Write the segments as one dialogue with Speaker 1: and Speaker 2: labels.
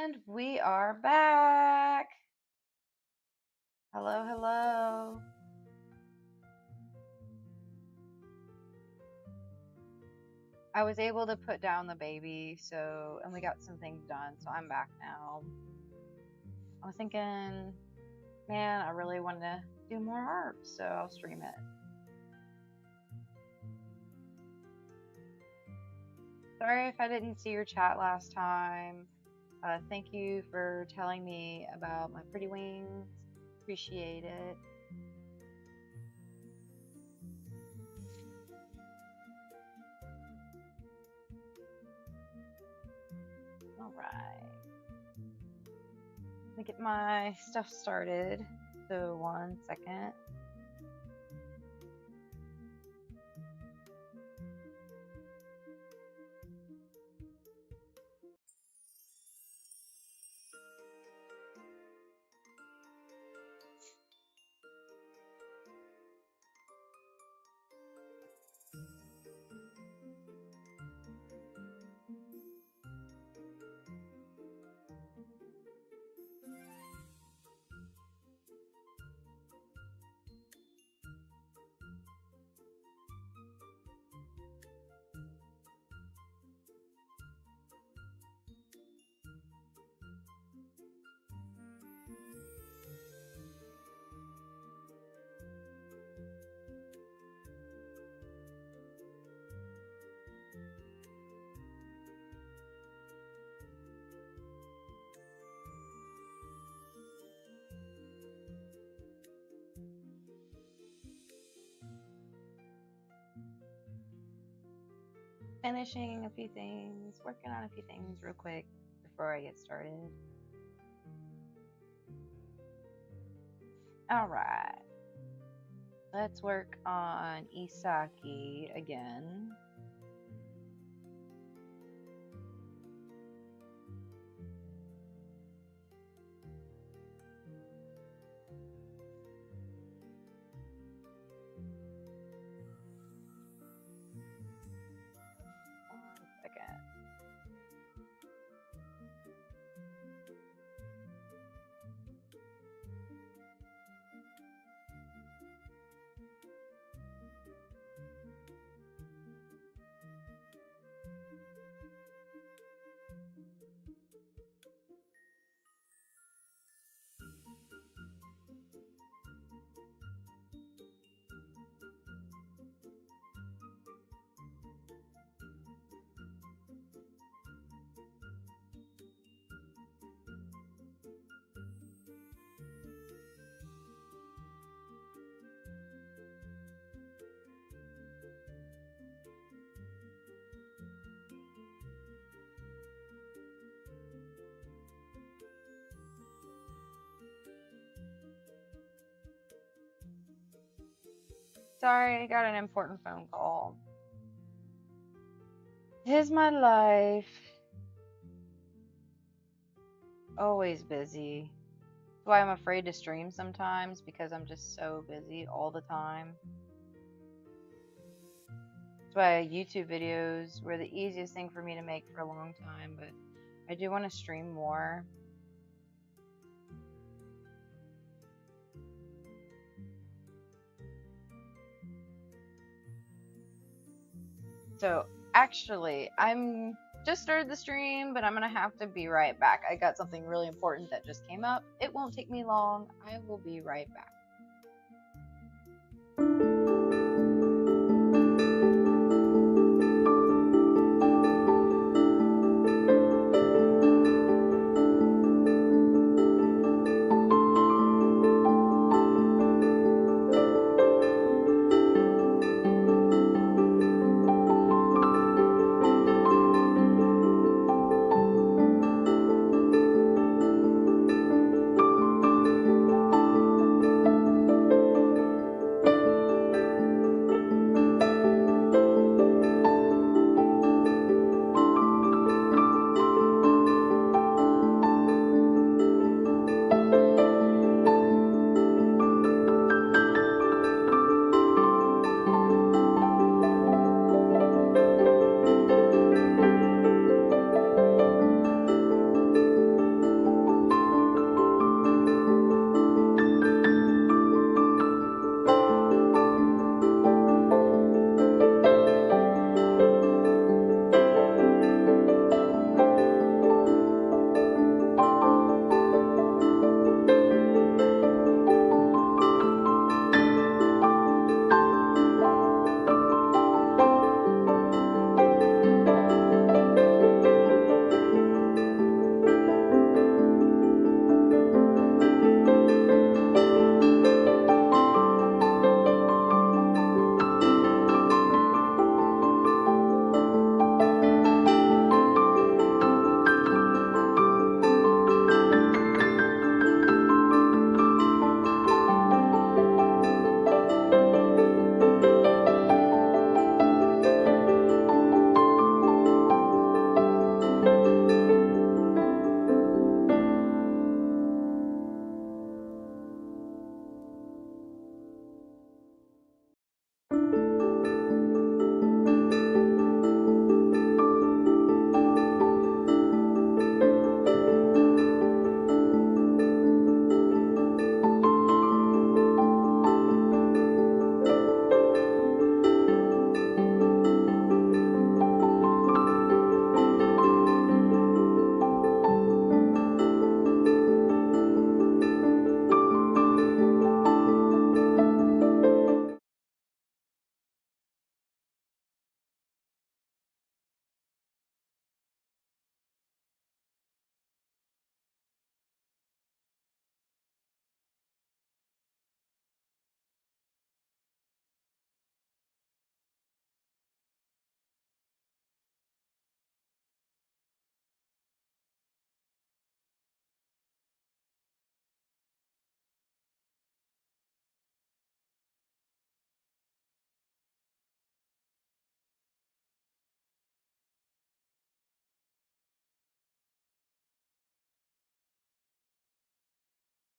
Speaker 1: And we are back. Hello, hello. I was able to put down the baby, and we got some things done, so I'm back now. I was thinking, man, I really wanted to do more art, so I'll stream it. Sorry if I didn't see your chat last time. Thank you for telling me about my pretty wings. Appreciate it. All right. Let me get my stuff started. So 1 second. Finishing a few things, working on a few things real quick before I get started. All right, let's work on Isaki again. Sorry, I got an important phone call. Here's my life. Always busy. That's why I'm afraid to stream sometimes, because I'm just so busy all the time. That's why YouTube videos were the easiest thing for me to make for a long time, but I do want to stream more. So actually, I'm just started the stream, but I'm gonna have to be right back. I got something really important that just came up. It won't take me long. I will be right back.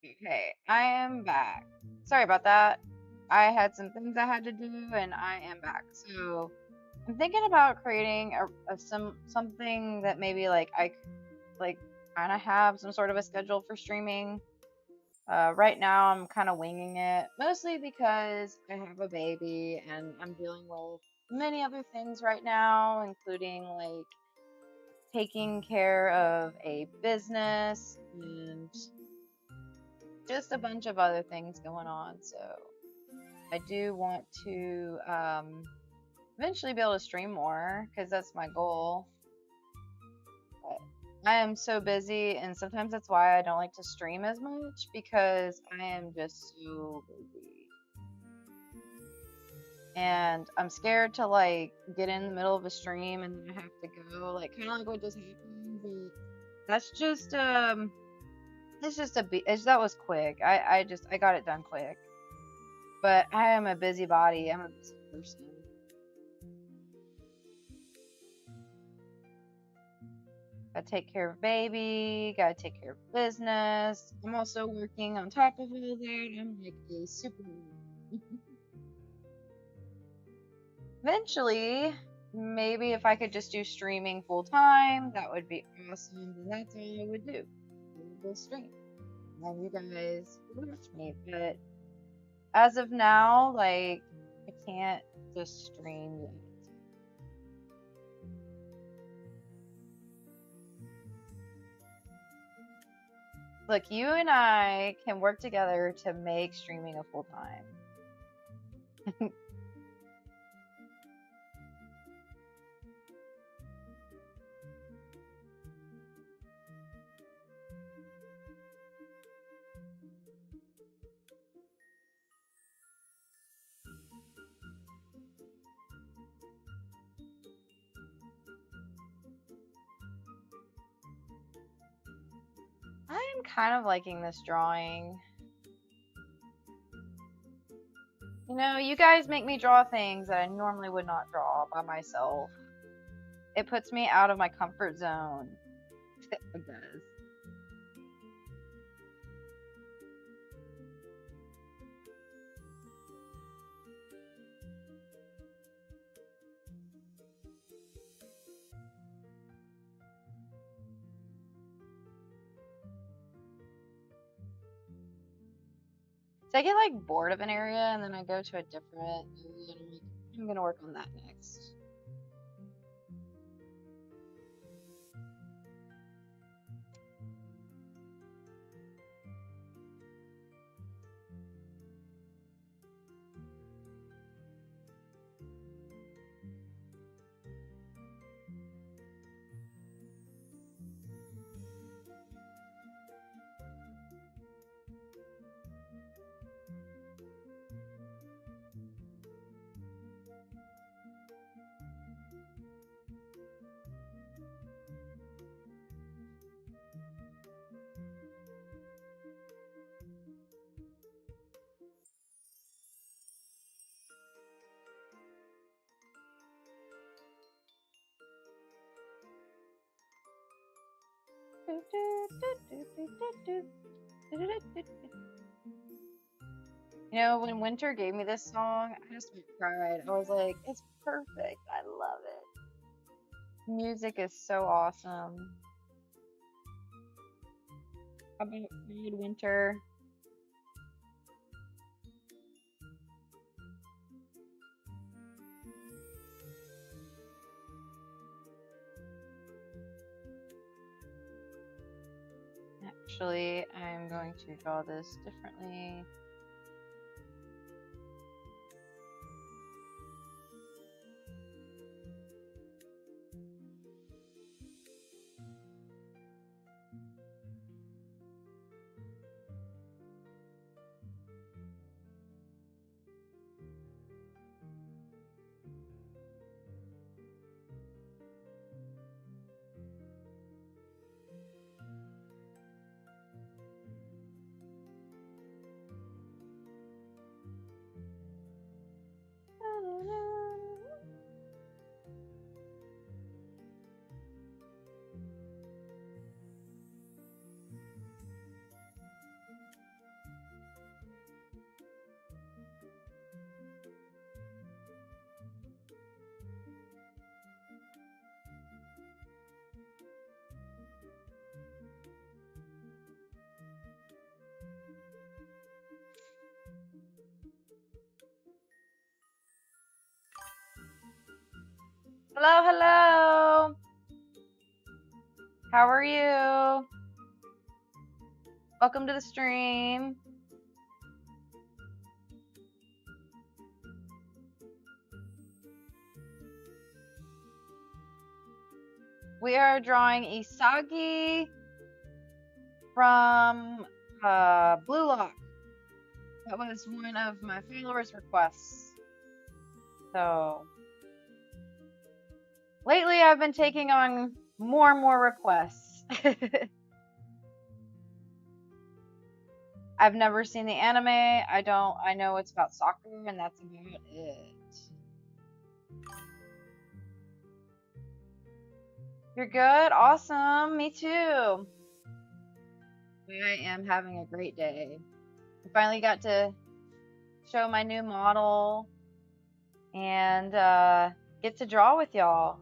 Speaker 1: Okay, I am back. Sorry about that. I had some things I had to do, and I am back. So I'm thinking about creating something that maybe like like kind of have some sort of a schedule for streaming. Right now, I'm kind of winging it, mostly because I have a baby and I'm dealing with many other things right now, including like taking care of a business and just a bunch of other things going on. So I do want to eventually be able to stream more because that's my goal. But I am so busy, and sometimes that's why I don't like to stream as much because I am just so busy. And I'm scared to like get in the middle of a stream and then I have to go, like kind of like what just happened. But that's just it's just that was quick. I got it done quick. But I am a busybody. I'm a busy person. Gotta take care of baby, gotta take care of business. I'm also working on top of all that. I'm like a super. Eventually, maybe if I could just do streaming full time, that would be awesome. And that's all I would do. I will stream. And you guys watch me. But as of now, like, I can't just stream yet. Look, you and I can work together to make streaming a full time. I'm kind of liking this drawing. You know, you guys make me draw things that I normally would not draw by myself. It puts me out of my comfort zone. It does. So I get like bored of an area and then I go to a different area and I'm like, I'm gonna work on that next. You know, when Winter gave me this song, I just cried. I was like, it's perfect. I love it. Music is so awesome. How about you, Winter? Actually, I'm going to draw this differently. Hello, hello. How are you? Welcome to the stream. We are drawing Isagi from Blue Lock. That was one of my followers' requests. So lately I've been taking on more and more requests. I've never seen the anime. I know it's about soccer and that's about it. You're good? Awesome. Me too. I am having a great day. I finally got to show my new model and get to draw with y'all.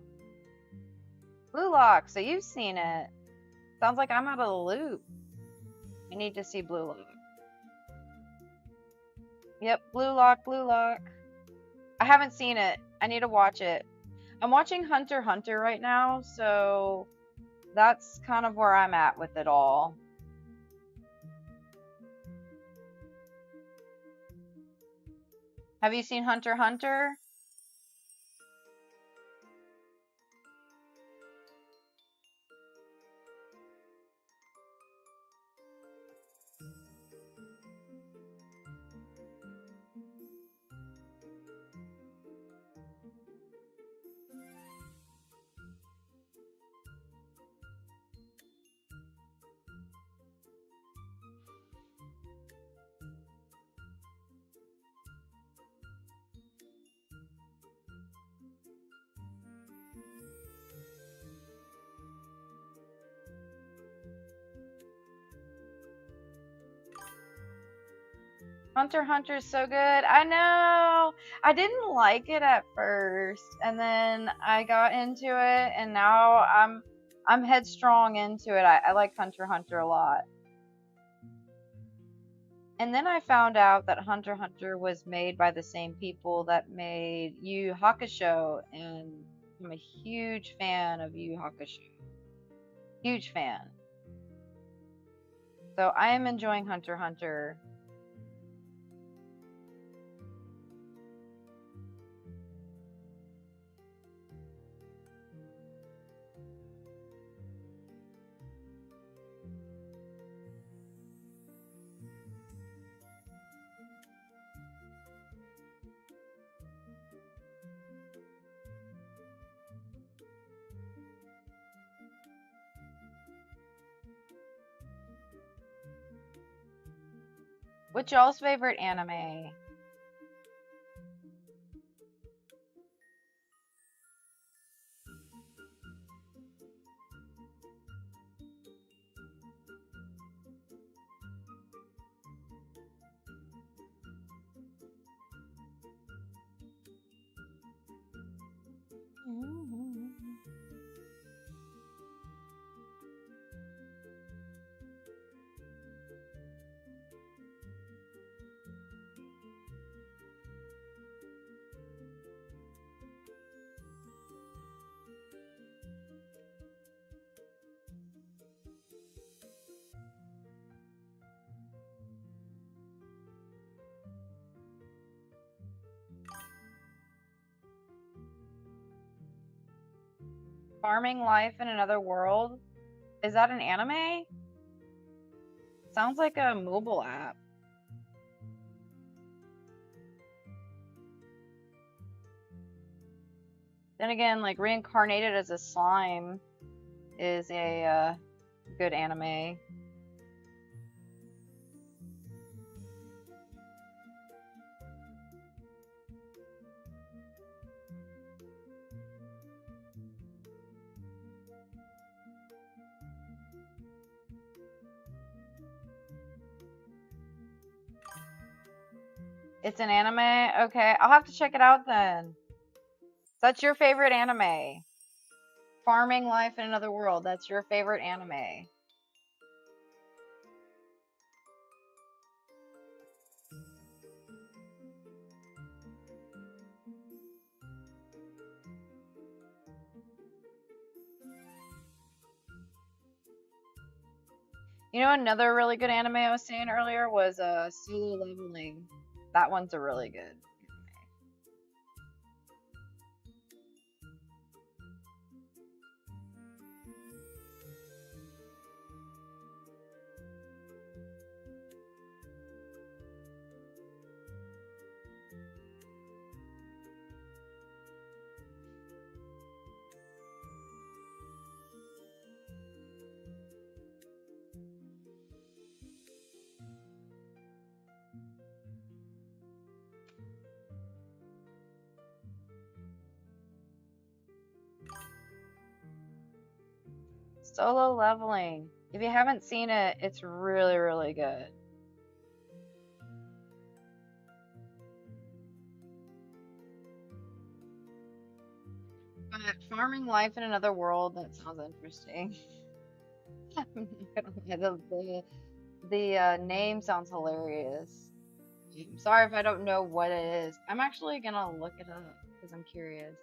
Speaker 1: Blue Lock, so you've seen it. Sounds like I'm out of the loop. I need to see Blue Lock. Yep, Blue Lock, Blue Lock. I haven't seen it. I need to watch it. I'm watching Hunter x Hunter right now, so that's kind of where I'm at with it all. Have you seen Hunter x Hunter? Hunter x Hunter is so good. I know. I didn't like it at first, and then I got into it, and now I'm headstrong into it. I like Hunter x Hunter a lot. And then I found out that Hunter x Hunter was made by the same people that made Yu Yu Hakusho, and I'm a huge fan of Yu Yu Hakusho. Huge fan. So I am enjoying Hunter x Hunter. What's y'all's favorite anime? Farming Life in Another World? Is that an anime? Sounds like a mobile app. Then again, like Reincarnated as a Slime is a good anime. It's an anime? Okay, I'll have to check it out then. So that's your favorite anime. Farming Life in Another World. That's your favorite anime. You know, another really good anime I was saying earlier was Solo Leveling. That one's a really good anime. Solo Leveling. If you haven't seen it, it's really, really good. But farming life in another world, that sounds interesting. I'm not gonna lie, the name sounds hilarious. I'm sorry if I don't know what it is. I'm actually gonna look it up because I'm curious.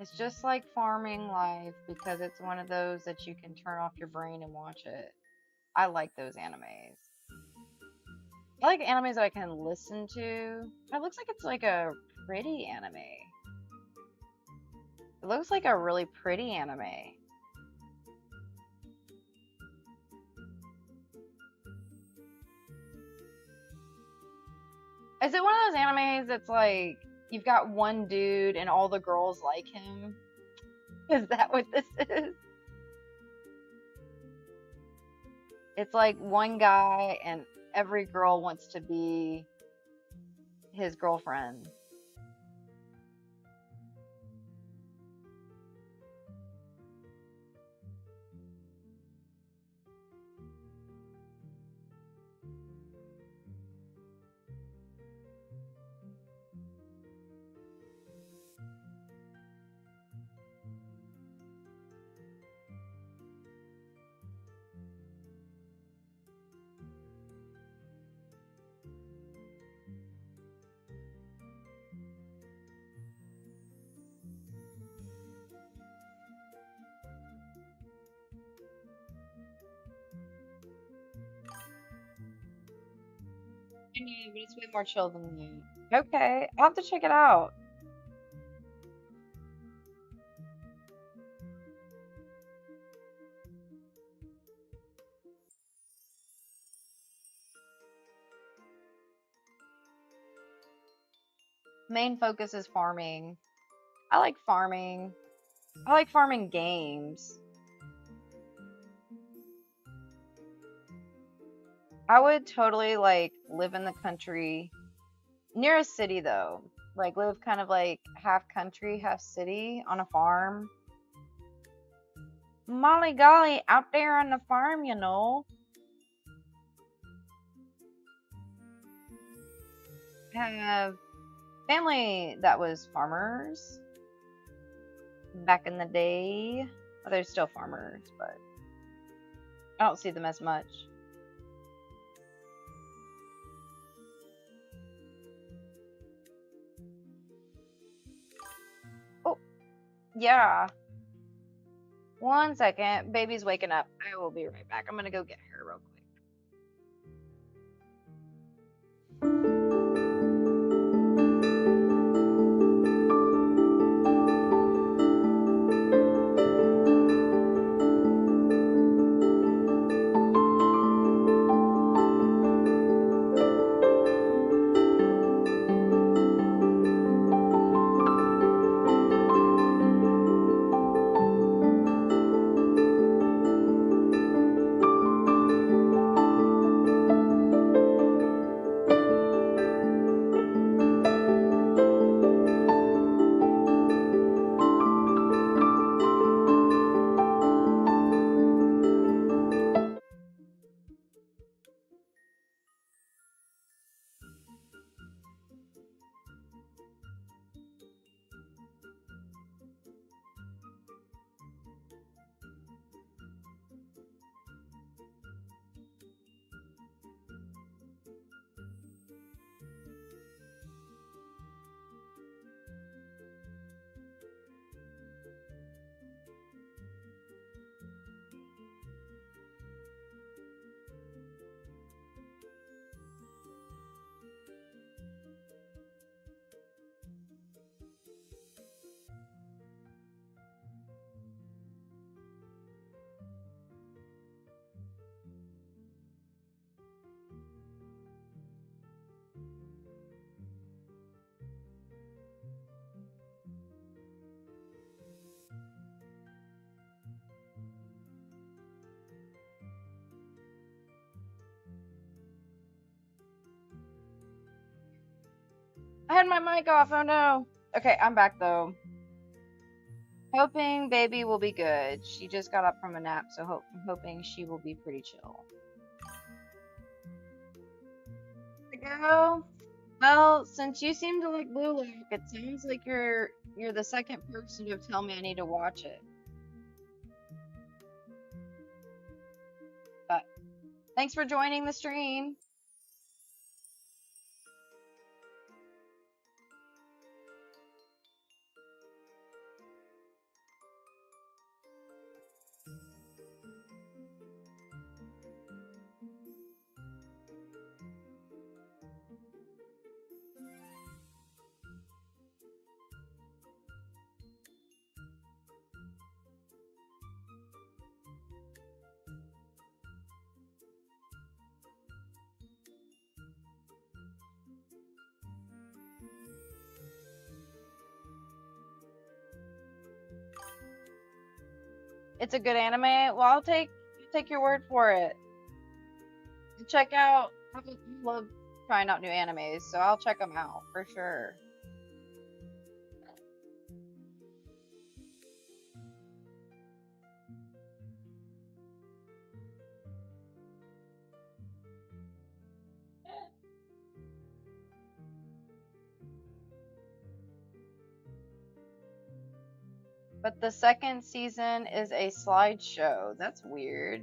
Speaker 1: It's just like farming life because it's one of those that you can turn off your brain and watch it. I like those animes. I like animes that I can listen to. It looks like it's like a pretty anime. It looks like a really pretty anime. Is it one of those animes that's like you've got one dude and all the girls like him? Is that what this is? It's like one guy and every girl wants to be his girlfriend. I know, but it's way more chill than that. Okay, I'll have to check it out. Main focus is farming. I like farming. I like farming games. I would totally like live in the country near a city though. Like live kind of like half country, half city on a farm. Molly golly, out there on the farm, you know. Have family that was farmers back in the day. Well, they're still farmers, but I don't see them as much. Oh, yeah. One second. Baby's waking up. I will be right back. I'm gonna go get her real quick. I had my mic off. Oh no. Okay, I'm back though. Hoping baby will be good. She just got up from a nap, so I'm hoping she will be pretty chill. Girl. Well, since you seem to like Blue Lock, it sounds like you're the second person to tell me I need to watch it. But thanks for joining the stream. It's a good anime. Well, I'll take your word for it. Check out. I love trying out new animes, so I'll check them out for sure. But the second season is a slideshow. That's weird.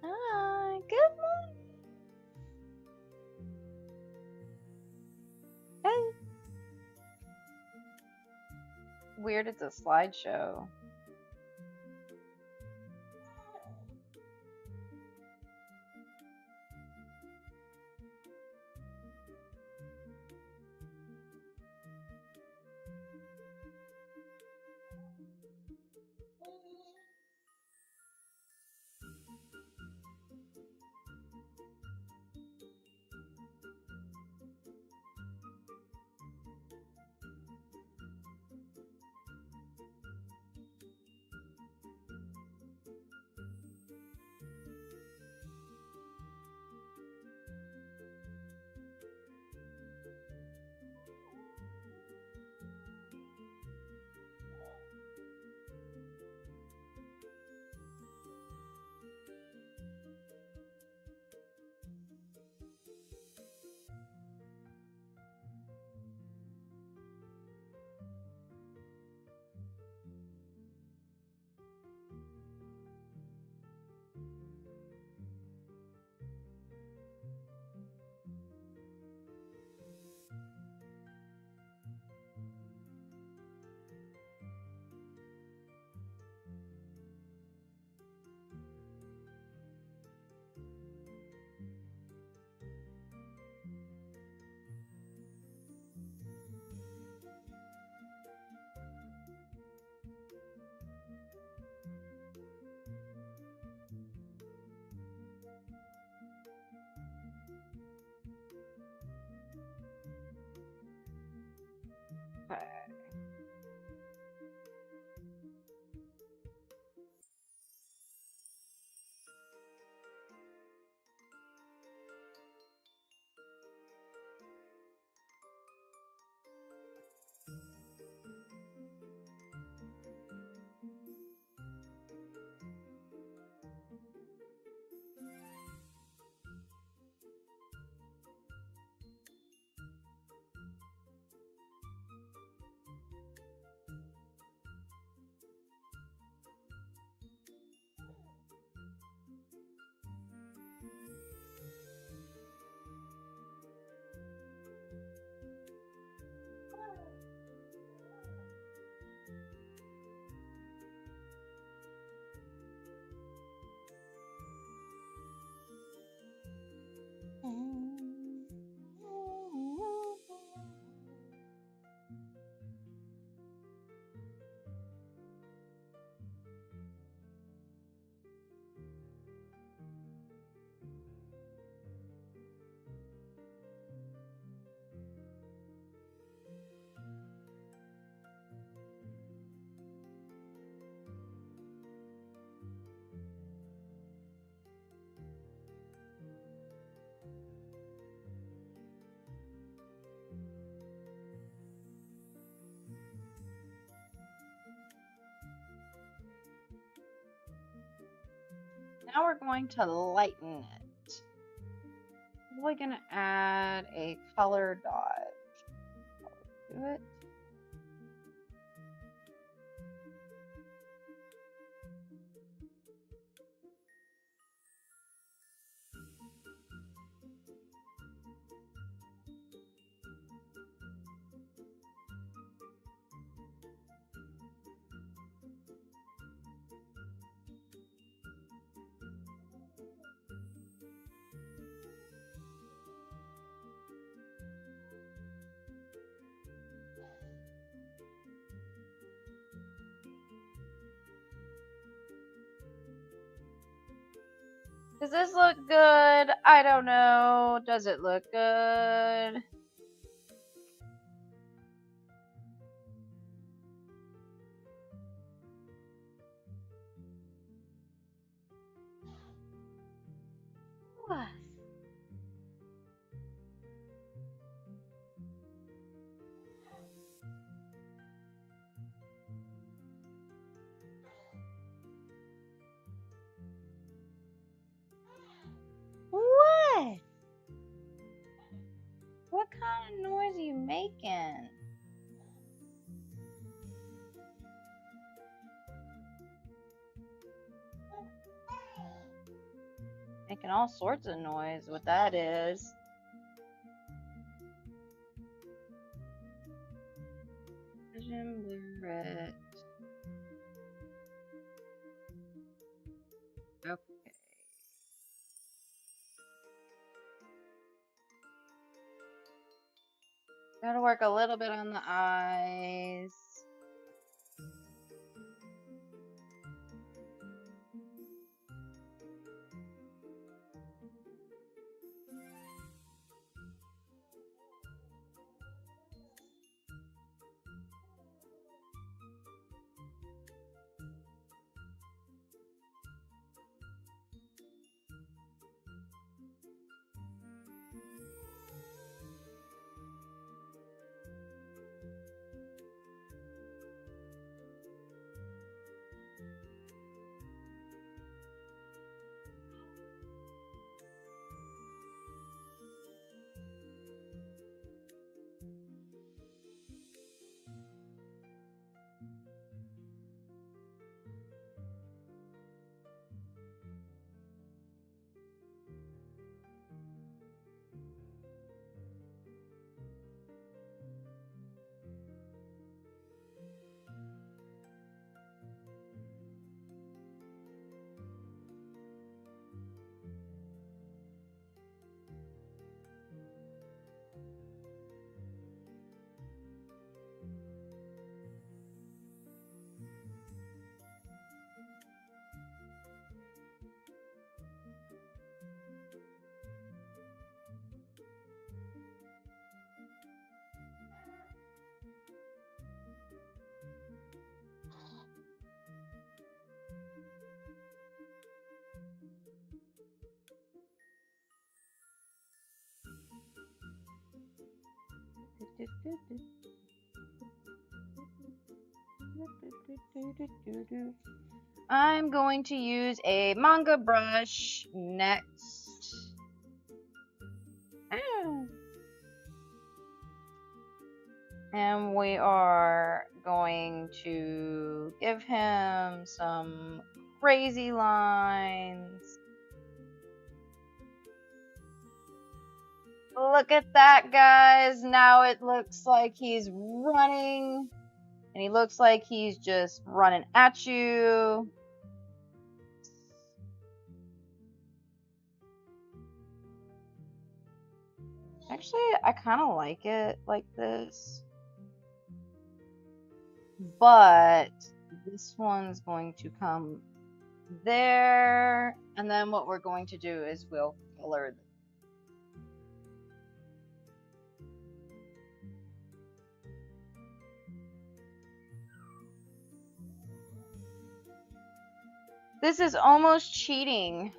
Speaker 1: Hi, good morning. Hey. Weird, it's a slideshow. Okay. Now we're going to lighten it. We're going to add a color dot to it. Does this look good? I don't know. Does it look good? What? What? What kind of noise are you making? Making all sorts of noise, what that is. Vision Blu-ray. Okay. Gotta work a little bit on the eyes. I'm going to use a manga brush next. And we are going to give him some crazy lines. Look at that, guys. Now it looks like he's running. And he looks like he's just running at you. Actually, I kind of like it like this. But this one's going to come there. And then what we're going to do is we'll color them. This is almost cheating.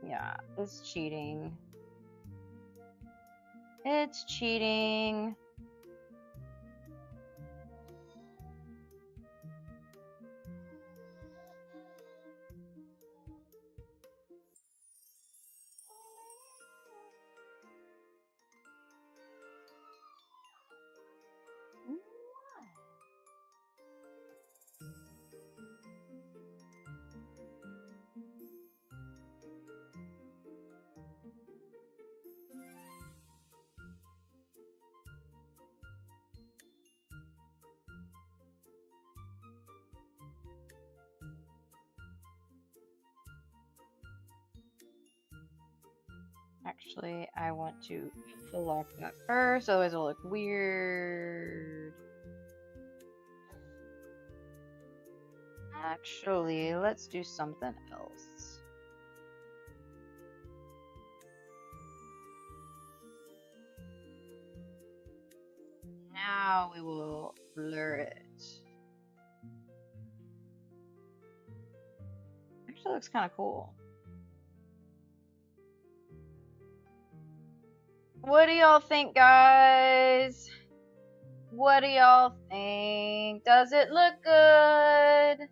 Speaker 1: Yeah, it's cheating. It's cheating. Actually, I want to select that first, otherwise it'll look weird. Actually, let's do something else. Now we will blur it. Actually looks kind of cool. What do y'all think, guys? What do y'all think? Does it look good?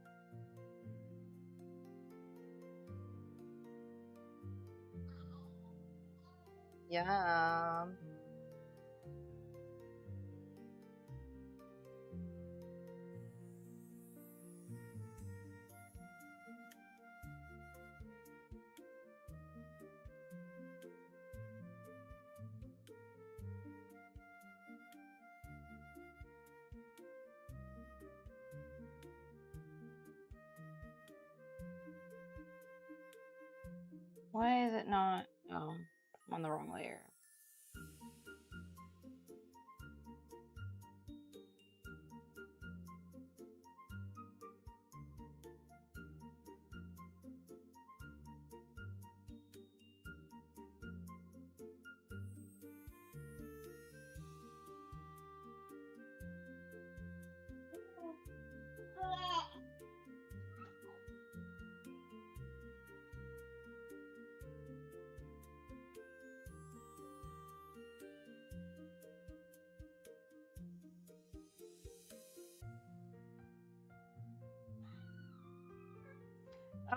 Speaker 1: Yeah. Why is it not? Oh, I'm on the wrong layer.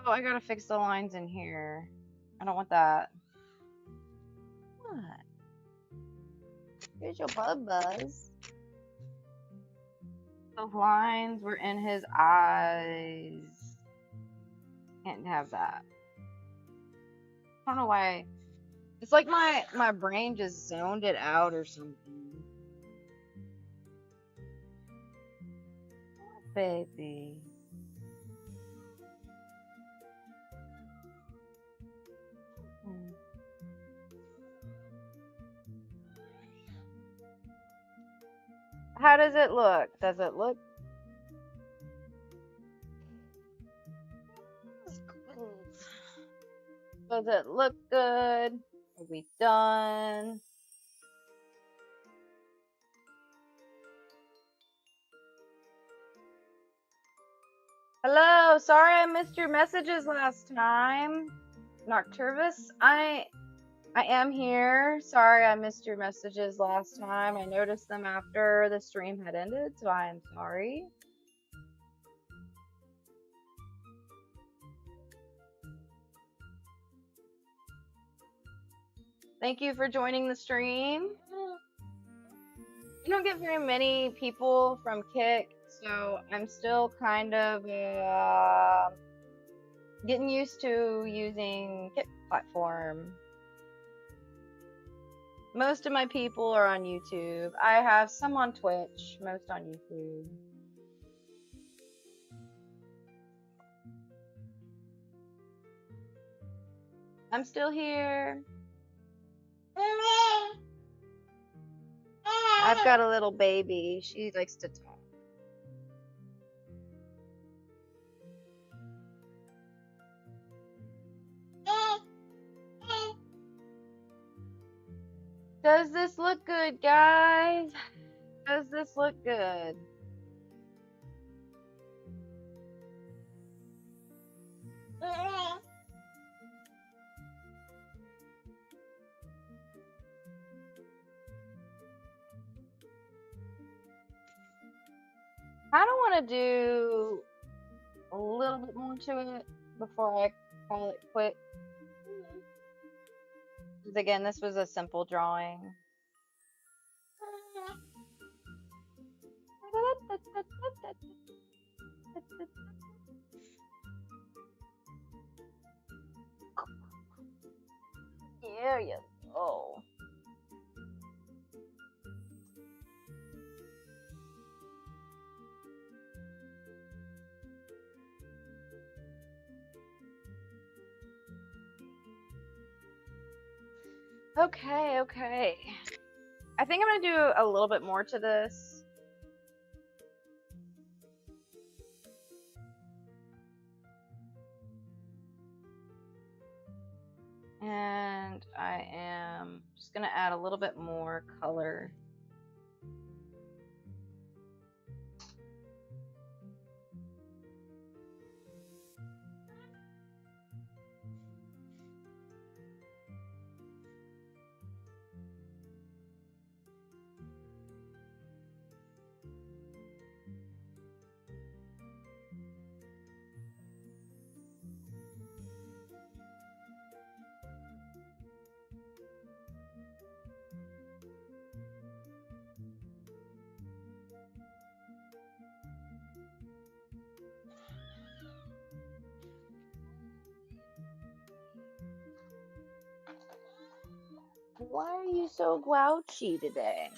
Speaker 1: Oh, I gotta fix the lines in here. I don't want that. What? Here's your buzz. Those lines were in his eyes. Can't have that. I don't know why. It's like my brain just zoned it out or something. Oh, baby. How does it look? Does it look? Does it look good? Are we done? Hello, sorry I missed your messages last time. Nocturvus, I am here. Sorry I missed your messages last time. I noticed them after the stream had ended, so I am sorry. Thank you for joining the stream. You don't get very many people from Kick, so I'm still kind of getting used to using Kick platform. Most of my people are on YouTube. I have some on Twitch, most on YouTube. I'm still here. I've got a little baby. She likes to talk. Does this look good, guys? Does this look good? I don't want to do a little bit more to it before I call it quit. Because again, this was a simple drawing. There you go. Okay, okay. I think I'm gonna do a little bit more to this. And I am just gonna add a little bit more color. Why are you so grouchy today?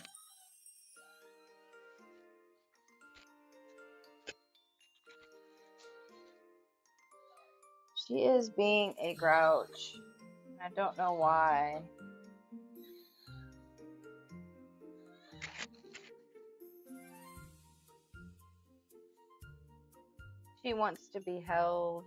Speaker 1: She is being a grouch. I don't know why. She wants to be held.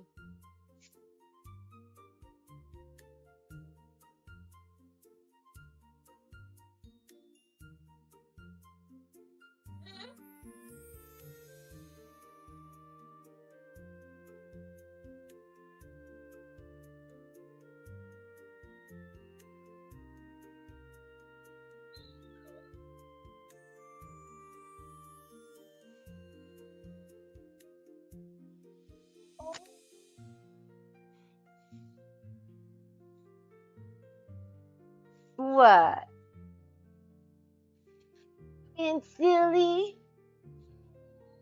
Speaker 1: What? Being silly?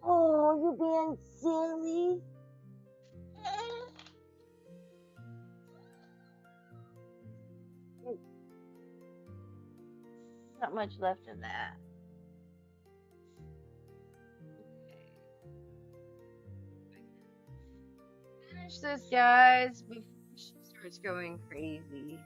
Speaker 1: Oh, you being silly? Not much left in that. Finish this, guys, before she starts going crazy.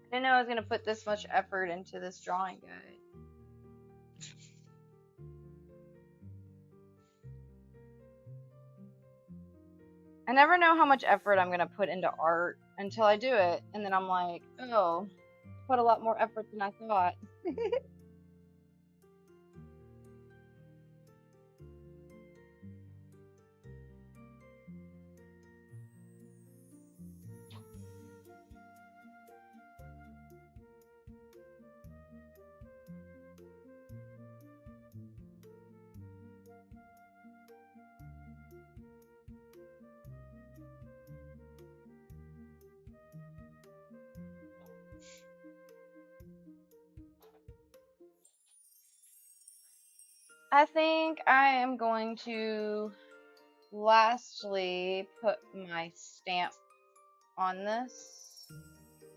Speaker 1: I didn't know I was going to put this much effort into this drawing guide. I never know how much effort I'm going to put into art until I do it. And then I'm like, oh, put a lot more effort than I thought. I think I am going to lastly put my stamp on this.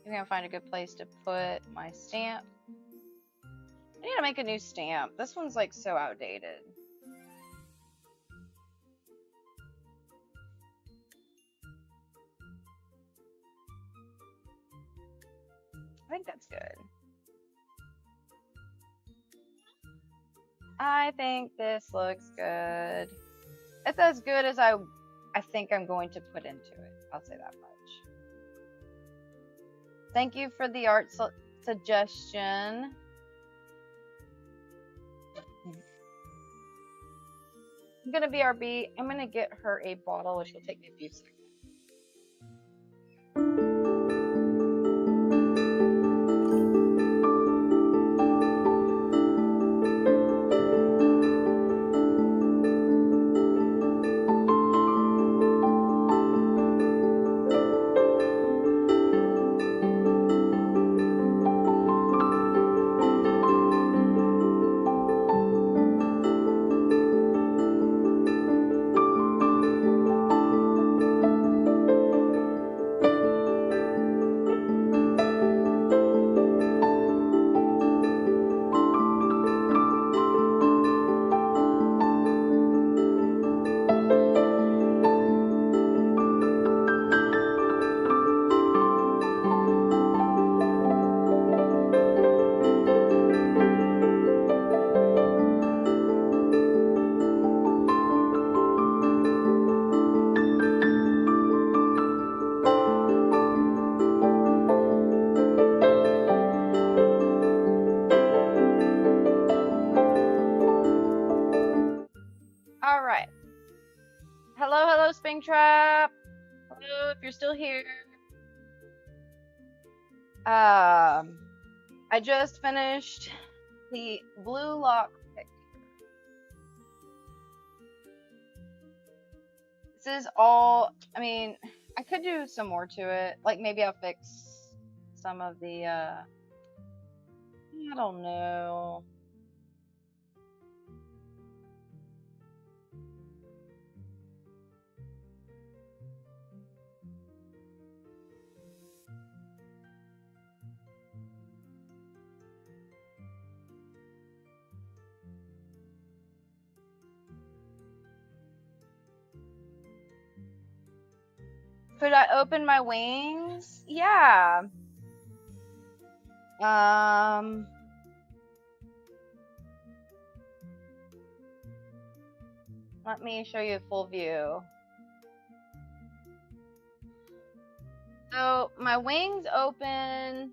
Speaker 1: I'm going to find a good place to put my stamp. I need to make a new stamp. This one's like so outdated. I think that's good. I think this looks good. It's as good as I think I'm going to put into it. I'll say that much. Thank you for the art suggestion. I'm gonna BRB. I'm gonna get her a bottle, which will take me a few seconds. All right. Hello, Springtrap. Hello, if you're still here. I just finished the blue lock picture. This is all, I mean, I could do some more to it. Like maybe I'll fix some of the, I don't know. Could I open my wings? Yeah. Let me show you a full view. So my wings open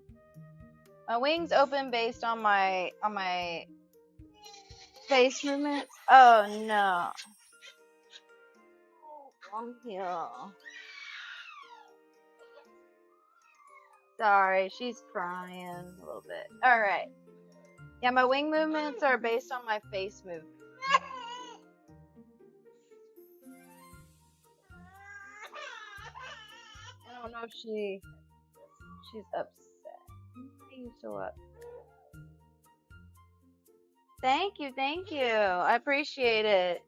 Speaker 1: based on my face movements. Oh no. I'm here. Sorry, she's crying a little bit. All right. Yeah, my wing movements are based on my face movement. I don't know if she's upset. Why are you so upset? Thank you. I appreciate it.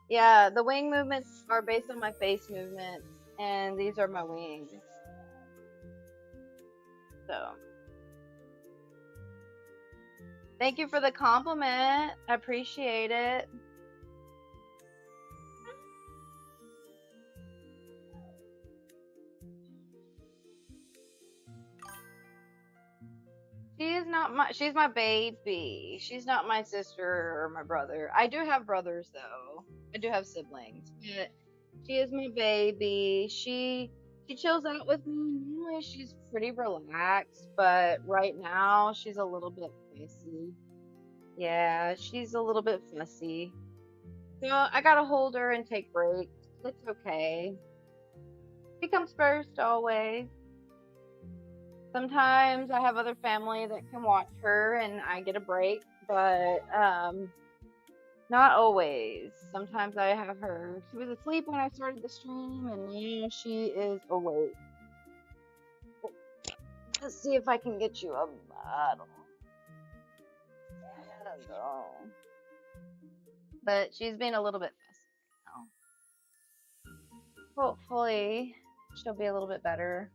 Speaker 1: Yeah, the wing movements are based on my face movements, and these are my wings. So, thank you for the compliment. I appreciate it. She's my baby. She's not my sister or my brother. I do have brothers though. I do have siblings. But she is my baby. She chills out with me. Normally she's pretty relaxed, but right now she's a little bit fussy. Yeah, she's a little bit fussy. So I gotta hold her and take breaks. It's okay. She comes first always. Sometimes I have other family that can watch her and I get a break, but not always. Sometimes I have her. She was asleep when I started the stream and now she is awake. Let's see if I can get you a bottle. I don't know. But she's been a little bit fussy now. Hopefully she'll be a little bit better.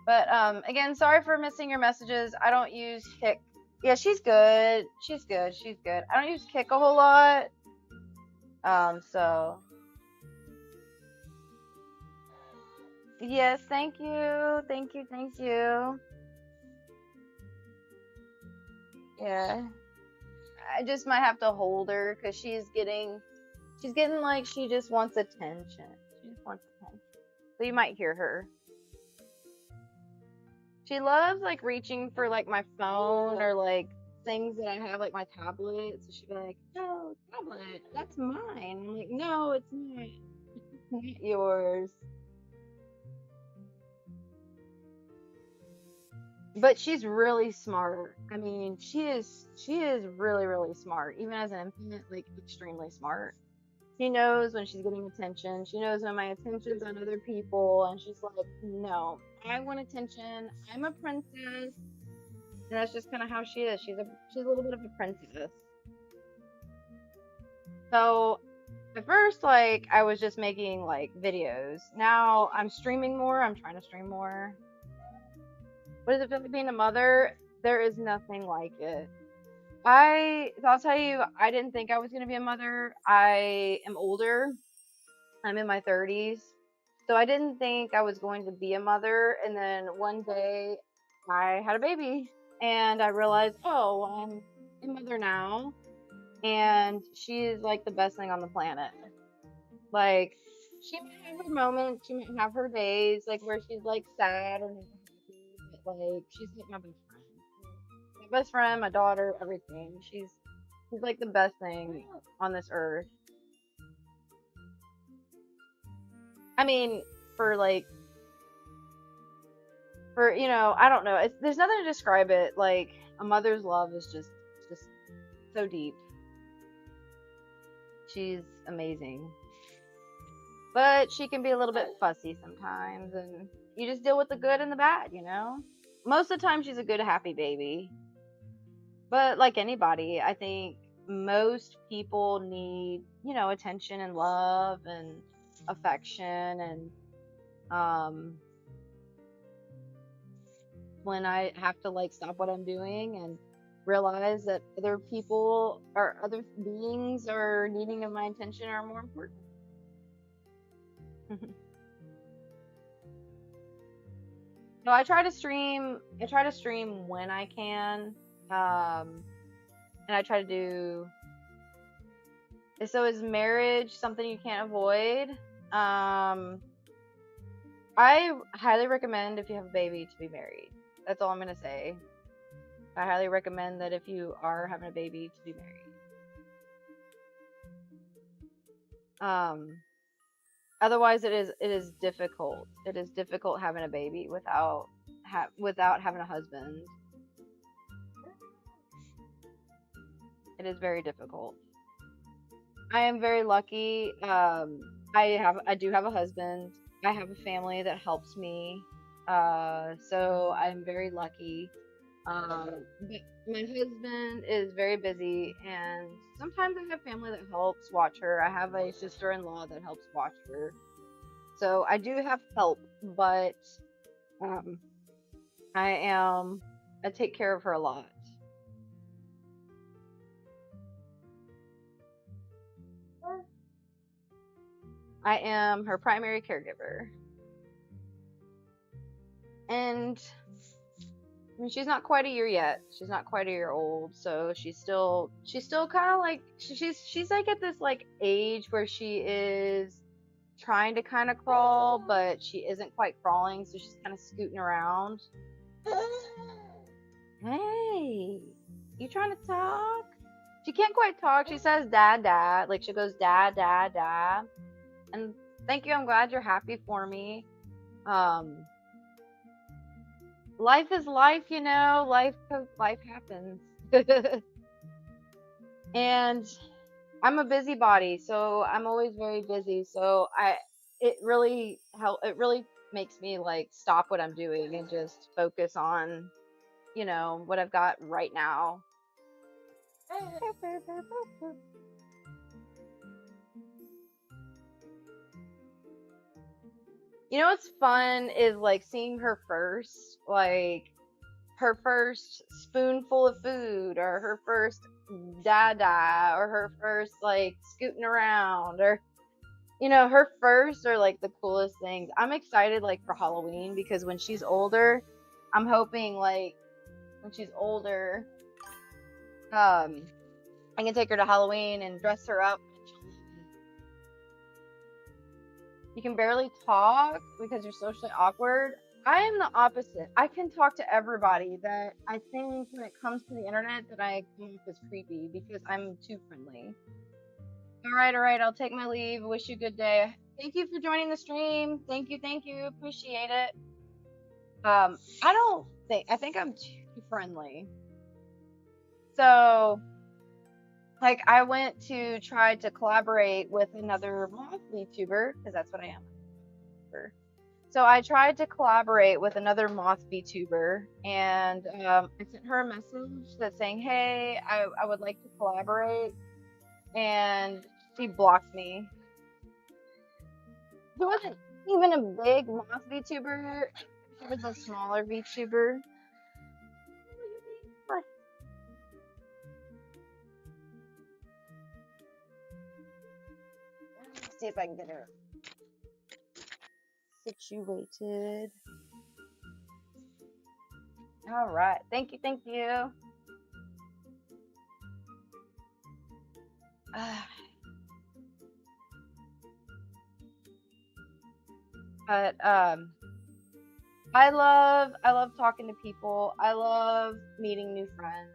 Speaker 1: But again, sorry for missing your messages. I don't use Kick. Yeah, she's good. She's good. I don't use Kick a whole lot. So yes, thank you. Yeah. I just might have to hold her because she's getting like she just wants attention. So you might hear her. She loves like reaching for like my phone or like things that I have, like my tablet. So she'd be like, "No, tablet, that's mine." I'm like, "No, it's not. It's not yours." But she's really smart. I mean, she is really really smart. Even as an infant, like extremely smart. She knows when she's getting attention. She knows when my attention's on other people, and she's like, "No, I want attention. I'm a princess." And that's just kind of how she is. She's a little bit of a princess. So at first, like I was just making like videos. Now I'm streaming more. I'm trying to stream more. What does it feel like being a mother? There is nothing like it. I'll tell you, I didn't think I was gonna be a mother. I am older. I'm in my 30s. So I didn't think I was going to be a mother, and then one day I had a baby and I realized, oh, well, I'm a mother now, and she's like the best thing on the planet. Like she might have her moments, she might have her days like where she's like sad or not happy, but like she's like my best friend. My best friend, my daughter, everything. She's like the best thing on this earth. I mean, for like for I don't know. There's nothing to describe it. Like a mother's love is just so deep. She's amazing. But she can be a little bit fussy sometimes, and you just deal with the good and the bad. Most of the time she's a good happy baby. But like anybody, I think most people need, attention and love and affection, and when I have to like stop what I'm doing and realize that other people or other beings are needing of my attention are more important. So I try to stream. I try to stream when I can, and I try to do. So is marriage something you can't avoid? I highly recommend if you have a baby to be married. That's all I'm gonna say. I highly recommend that if you are having a baby to be married. Otherwise, it is difficult. It is difficult having a baby without having a husband. It is very difficult. I am very lucky. I do have a husband. I have a family that helps me. So I'm very lucky. But my husband is very busy, and sometimes I have family that helps watch her. I have a sister-in-law that helps watch her. So I do have help, but um, I take care of her a lot. I am her primary caregiver. And I mean, she's not quite a year yet. She's not quite a year old, so she's still kind of like she's like at this like age where she is trying to kind of crawl, but she isn't quite crawling, so she's kind of scooting around. Hey, you trying to talk? She can't quite talk. She says dad, dad. Like she goes dad, dad, dad. And thank you. I'm glad you're happy for me. Um, Life is life. Life happens. And I'm a busybody, so I'm always very busy. So it really makes me like stop what I'm doing and just focus on, what I've got right now. What's fun is like seeing her first spoonful of food, or her first dada, or her first like scooting around, or her first are like the coolest things. I'm excited like for Halloween, because when she's older, I'm hoping like when she's older, um, I can take her to Halloween and dress her up. You can barely talk because you're socially awkward. I am the opposite. I can talk to everybody. That I think when it comes to the internet, that I come off as creepy because I'm too friendly. All right. I'll take my leave. Wish you a good day. Thank you for joining the stream. Thank you. Appreciate it. I don't think I think I'm too friendly. So, like, I went to try to collaborate with another moth VTuber because that's what I am. So I tried to collaborate with another moth VTuber, and I sent her a message that's saying, "Hey, I would like to collaborate," and she blocked me. She wasn't even a big moth VTuber; she was a smaller VTuber. Let's see if I can get her situated. All right, thank you. But I love talking to people. I love meeting new friends.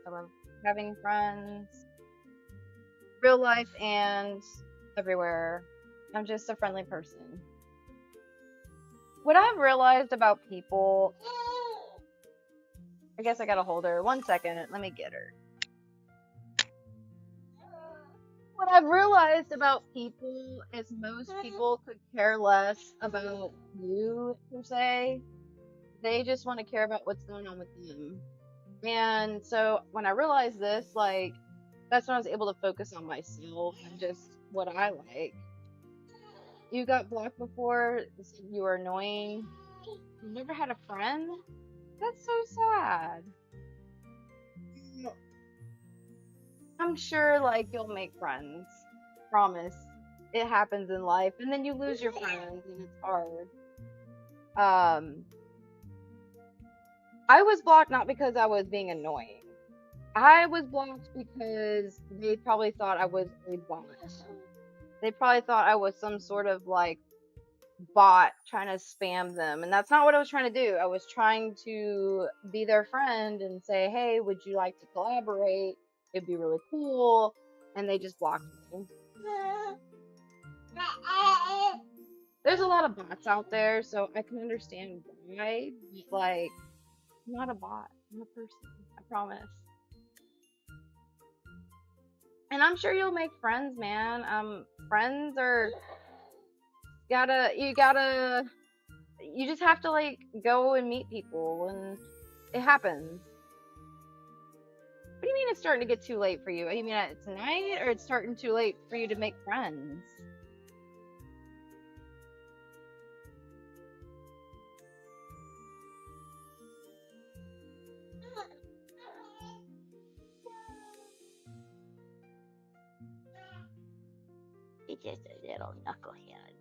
Speaker 1: I love having friends, real life and everywhere. I'm just a friendly person. What I've realized about people, I guess I gotta hold her. 1 second, let me get her. What I've realized about people is most people could care less about you, per se. They just want to care about what's going on with them. And so when I realized this, like, that's when I was able to focus on myself and just what I like. You got blocked before, you were annoying. You never had a friend? That's so sad. I'm sure, like, you'll make friends. Promise. It happens in life, and then you lose your friends, and it's hard. I was blocked not because I was being annoying. I was blocked because they probably thought I was a bot. They probably thought I was some sort of, like, bot trying to spam them, and that's not what I was trying to do. I was trying to be their friend and say, hey, would you like to collaborate? It'd be really cool. And they just blocked me. There's a lot of bots out there, so I can understand why. Like, I'm not a bot. I'm a person. I promise. And I'm sure you'll make friends, man. Friends are you just have to, like, go and meet people, and it happens. What do you mean it's starting to get too late for you? You mean it's night, or it's starting too late for you to make friends? He's just a little knucklehead.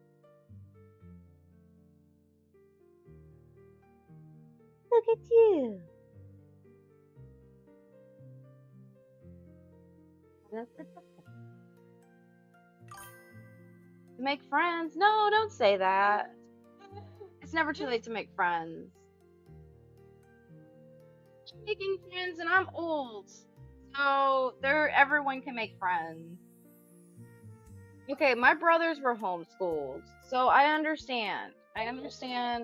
Speaker 1: Look at you. To make friends? No, don't say that. It's never too late to make friends. I'm making friends, and I'm old, so everyone can make friends. Okay, my brothers were homeschooled, so I understand.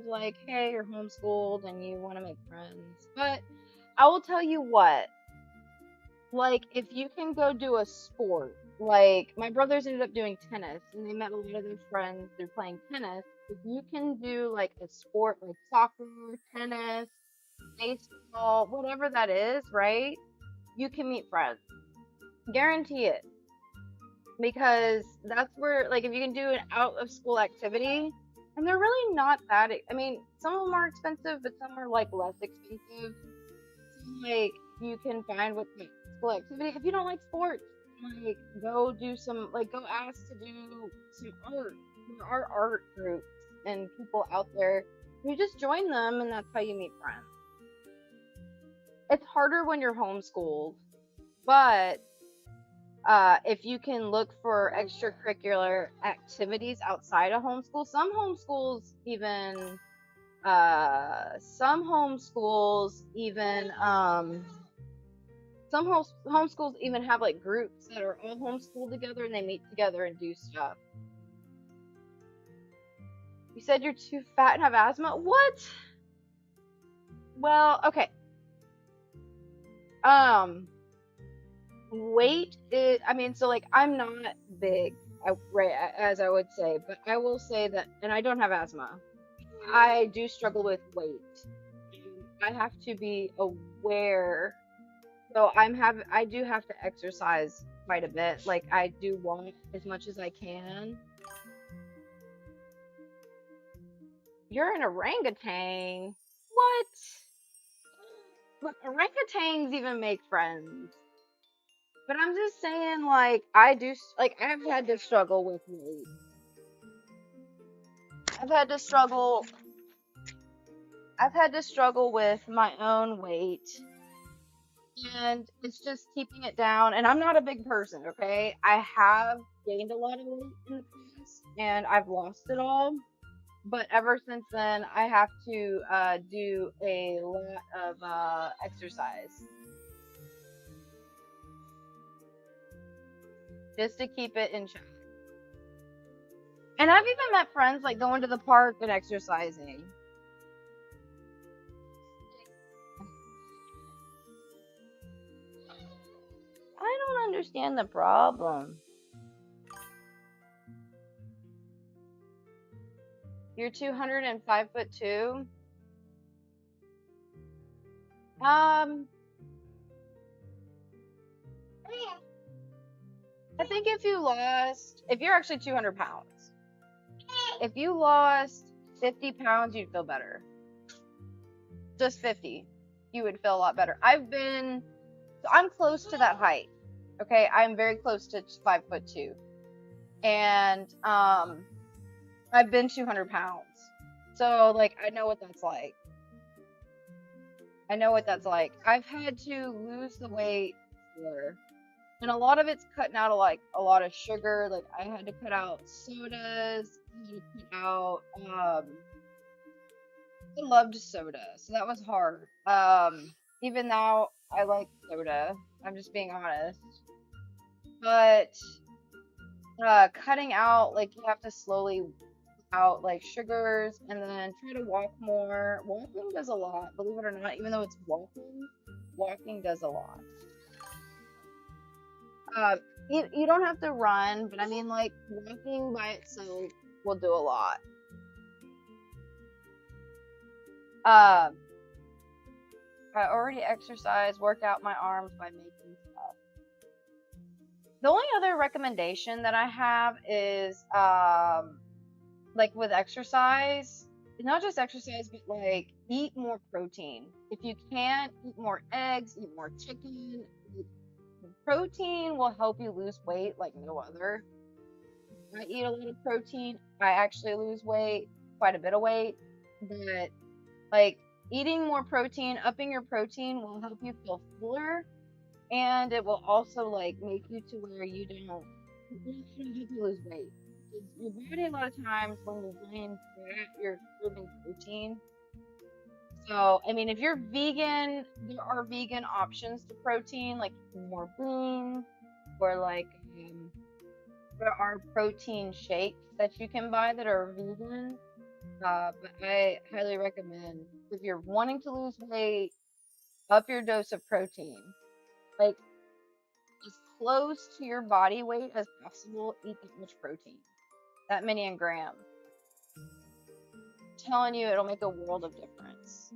Speaker 1: Like, hey, you're homeschooled and you want to make friends. But I will tell you what, like, if you can go do a sport, like, my brothers ended up doing tennis, and they met a lot of their friends through playing tennis. If you can do, like, a sport like soccer, tennis, baseball, whatever that is, right? You can meet friends. Guarantee it. Because that's where, like, if you can do an out of school activity, and they're really not that, I mean, some of them are expensive, but some are, like, less expensive. So, like, you can find what the school activity, if you don't like sports, like, go do some, like, go ask to do some art. There are art groups and people out there. You just join them, and that's how you meet friends. It's harder when you're homeschooled, but if you can look for extracurricular activities outside of homeschool, some homeschools even Some homeschools even homeschools even have like groups that are all homeschooled together and they meet together and do stuff. You said you're too fat and have asthma? What? Well, okay. Weight is, I mean, so like I'm not big, right, as I would say, but I will say that, and I don't have asthma. I do struggle with weight. I have to be aware. So I do have to exercise quite a bit. Like I do walk as much as I can. You're an orangutan. What? Look, orangutans even make friends. But I'm just saying, like, like, I've had to struggle with weight. I've had to struggle, I've had to struggle with my own weight. And it's just keeping it down. And I'm not a big person, okay? I have gained a lot of weight in the past, and I've lost it all. But ever since then, I have to do a lot of exercise just to keep it in check. And I've even met friends like going to the park and exercising. I don't understand the problem. You're 205'2". I think if you're actually 200 pounds, if you lost 50 pounds, you'd feel better. Just 50, you would feel a lot better. I'm close to that height. Okay, I'm very close to 5'2", and I've been 200 pounds, so like I know what that's like. I know what that's like. I've had to lose the weight before, and a lot of it's cutting out like a lot of sugar. Like I had to cut out sodas. I had to cut out. I loved soda, so that was hard. Even now I like soda. I'm just being honest. But cutting out, like, you have to slowly out like sugars and then try to walk more. Walking does a lot, believe it or not. Even though it's walking does a lot. Uh, you don't have to run, but I mean, like, walking by itself will do a lot. Uh, I already exercise, work out my arms by making stuff. The only other recommendation that I have is like with exercise, not just exercise, but like eat more protein. If you can, eat more eggs, eat more chicken. Protein will help you lose weight like no other. I eat a lot of protein. I actually lose weight, quite a bit of weight, but like eating more protein, upping your protein will help you feel fuller, and it will also like make you to where you don't help you lose weight. Your body a lot of times when you're gain fat, you're craving protein. So I mean, if you're vegan, there are vegan options to protein, like more beans, or like there are protein shakes that you can buy that are vegan. But I highly recommend if you're wanting to lose weight, up your dose of protein. Like as close to your body weight as possible, eat that much protein. That many in grams. I'm telling you, it'll make a world of difference.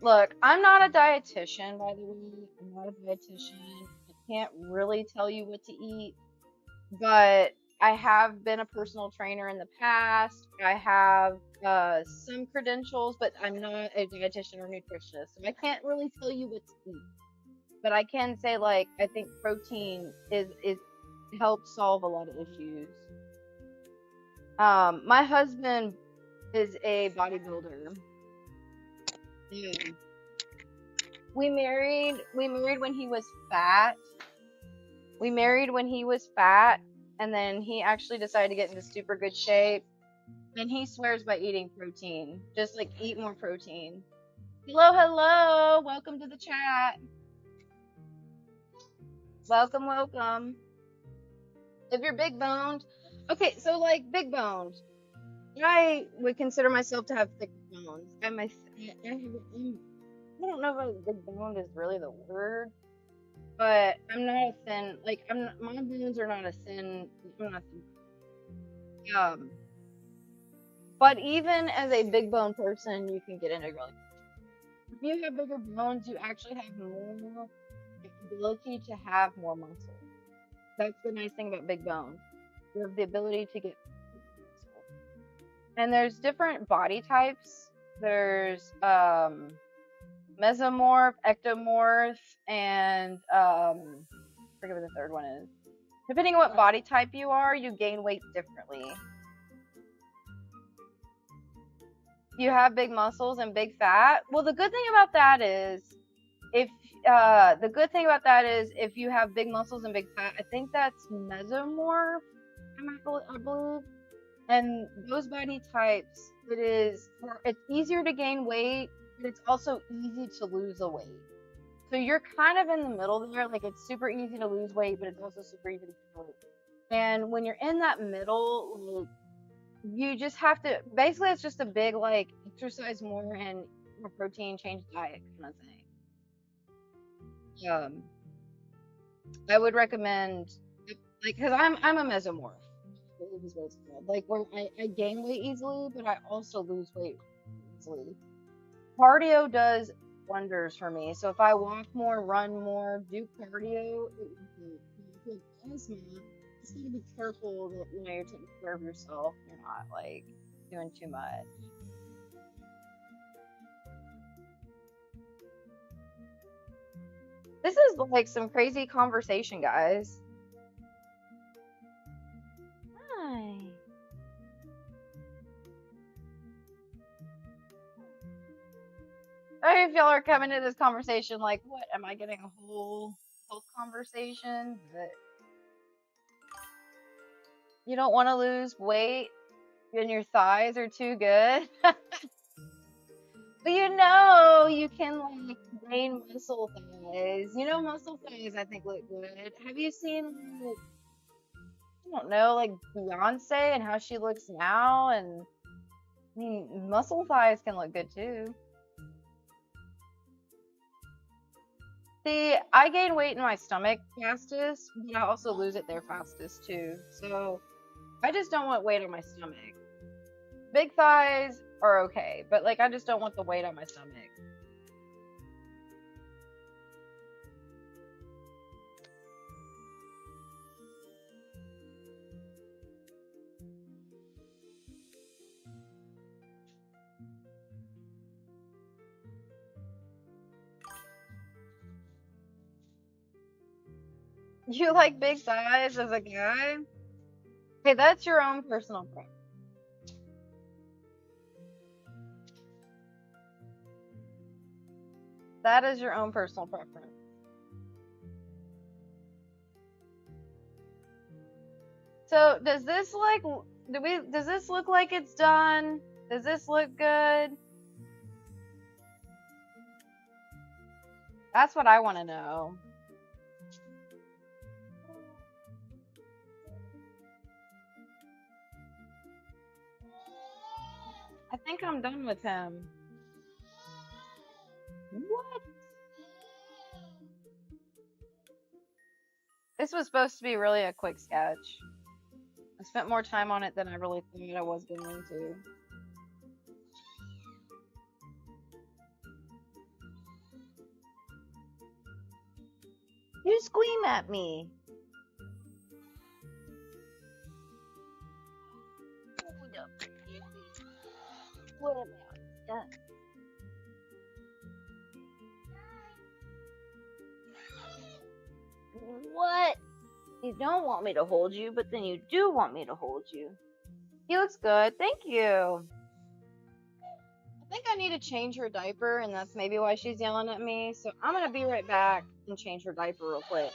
Speaker 1: Look, I'm not a dietitian, by the way. I'm not a dietitian. I can't really tell you what to eat, but I have been a personal trainer in the past. I have some credentials, but I'm not a dietitian or nutritionist, so I can't really tell you what to eat. But I can say, like, I think protein is helps solve a lot of issues. My husband is a bodybuilder. Yeah. We married when he was fat. We married when he was fat, and then he actually decided to get into super good shape. And he swears by eating protein. Just like eat more protein. Hello, hello. Welcome to the chat. Welcome, welcome. If you're big boned, okay, so like big boned, I would consider myself to have thick bones. I don't know if big boned is really the word, but I'm not a thin. Like my bones are not a thin. I'm not thin. But even as a big bone person, you can get into really. If you have bigger bones, you actually have more ability to have more muscle. That's the nice thing about big bones. You have the ability to get muscle. And there's different body types. There's mesomorph, ectomorph, and I forget what the third one is. Depending on what body type you are, you gain weight differently. You have big muscles and big fat. Well, the good thing about that is if you have big muscles and big fat, I think that's mesomorph, I believe. And those body types, it's easier to gain weight, but it's also easy to lose the weight. So you're kind of in the middle there. Like it's super easy to lose weight, but it's also super easy to gain weight. And when you're in that middle, like, you just have to, basically it's just a big like exercise more and more protein, change diet kind of thing. I would recommend, like, because I'm a mesomorph, is what it's called. Like where I gain weight easily, but I also lose weight easily. Cardio does wonders for me. So if I walk more, run more, do cardio, asthma, just need to be careful that you're taking care of yourself. You're not like doing too much. This is like some crazy conversation, guys. Hi. If y'all are coming to this conversation like, what, am I getting a whole conversation? But you don't want to lose weight and your thighs are too good. But you can like gain muscle thighs. Muscle thighs I think look good. Have you seen like, I don't know, like Beyonce and how she looks now? And I mean, muscle thighs can look good too. See, I gain weight in my stomach fastest, but I also lose it there fastest too. So I just don't want weight on my stomach. Big thighs are okay, but like I just don't want the weight on my stomach. You like big thighs as a guy? Hey, that's your own personal preference. That is your own personal preference. So does this like does this look like it's done? Does this look good? That's what I want to know. I think I'm done with him. What? This was supposed to be really a quick sketch. I spent more time on it than I really thought I was going to. You scream at me. What about that? What? You don't want me to hold you, but then you do want me to hold you. He looks good. Thank you. I think I need to change her diaper, and that's maybe why she's yelling at me. So I'm going to be right back and change her diaper real quick.